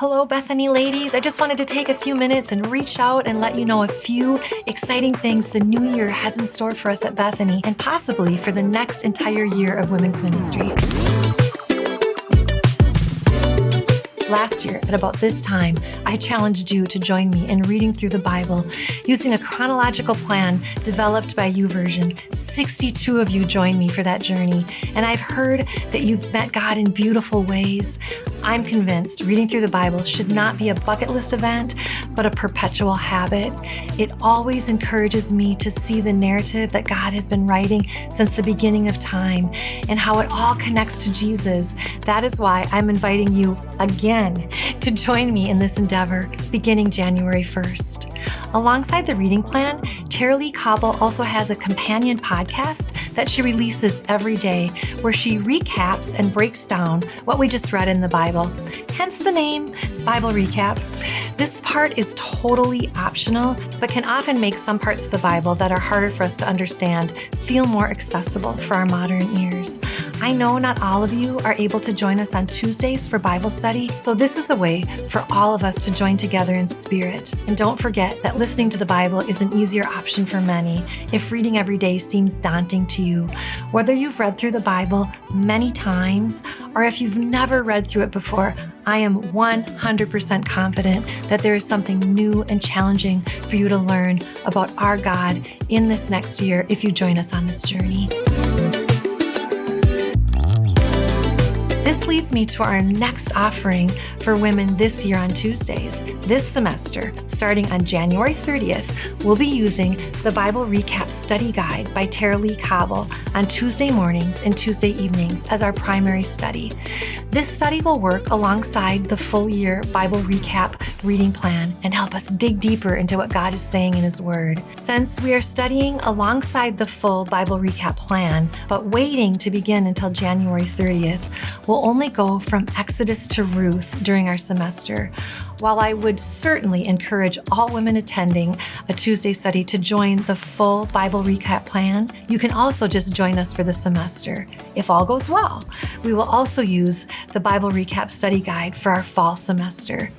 Hello, Bethany ladies. I just wanted to take a few minutes and reach out and let you know a few exciting things the new year has in store for us at Bethany and possibly for the next entire year of women's ministry. Last year, at about this time, I challenged you to join me in reading through the Bible using a chronological plan developed by YouVersion. 62 of you joined me for that journey, and I've heard that you've met God in beautiful ways. I'm convinced reading through the Bible should not be a bucket list event, but a perpetual habit. It always encourages me to see the narrative that God has been writing since the beginning of time and how it all connects to Jesus. That is why I'm inviting you again to join me in this endeavor beginning January 1st. Alongside the reading plan, Tara-Leigh Cobble also has a companion podcast that she releases every day where she recaps and breaks down what we just read in the Bible. Hence the name Bible Recap. This part is totally optional, but can often make some parts of the Bible that are harder for us to understand feel more accessible for our modern ears. I know not all of you are able to join us on Tuesdays for Bible study, so this is a way for all of us to join together in spirit. And don't forget that listening to the Bible is an easier option for many if reading every day seems daunting to you. Whether you've read through the Bible many times or if you've never read through it before, I am 100% confident that there is something new and challenging for you to learn about our God in this next year if you join us on this journey. This leads me to our next offering for women this year on Tuesdays. This semester, starting on January 30th, we'll be using the Bible Recap Study Guide by Tara-Leigh Cobble on Tuesday mornings and Tuesday evenings as our primary study. This study will work alongside the full year Bible Recap reading plan and help us dig deeper into what God is saying in His Word. Since we are studying alongside the full Bible Recap plan, but waiting to begin until January 30th, we'll only go from Exodus to Ruth during our semester. While I would certainly encourage all women attending a Tuesday study to join the full Bible Recap plan, you can also just join us for the semester. If all goes well, we will also use the Bible Recap Study Guide for our fall semester.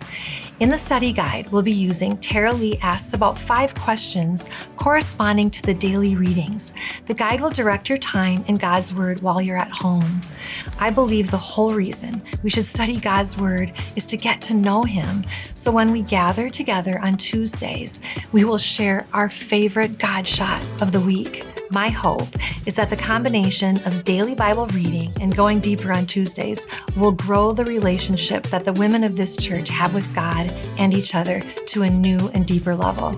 In the study guide, we'll be using Tara-Leigh Asks About 5 questions corresponding to the daily readings. The guide will direct your time in God's Word while you're at home. I believe the whole reason we should study God's Word is to get to know Him. So when we gather together on Tuesdays, we will share our favorite God shot of the week. My hope is that the combination of daily Bible reading and going deeper on Tuesdays will grow the relationship that the women of this church have with God and each other to a new and deeper level.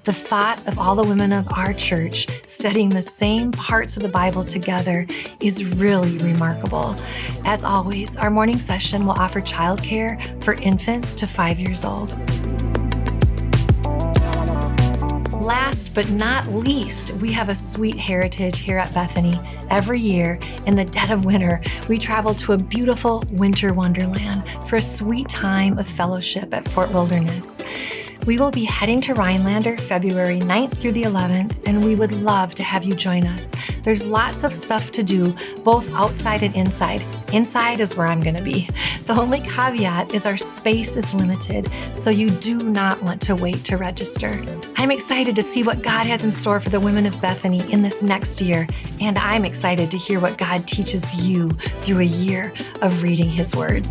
The thought of all the women of our church studying the same parts of the Bible together is really remarkable. As always, our morning session will offer childcare for infants to 5 years old. Last but not least, we have a sweet heritage here at Bethany. Every year, in the dead of winter, we travel to a beautiful winter wonderland for a sweet time of fellowship at Fort Wilderness. We will be heading to Rhinelander February 9th through the 11th, and we would love to have you join us. There's lots of stuff to do, both outside and inside. Inside is where I'm going to be. The only caveat is our space is limited, so you do not want to wait to register. I'm excited to see what God has in store for the women of Bethany in this next year, and I'm excited to hear what God teaches you through a year of reading His Word.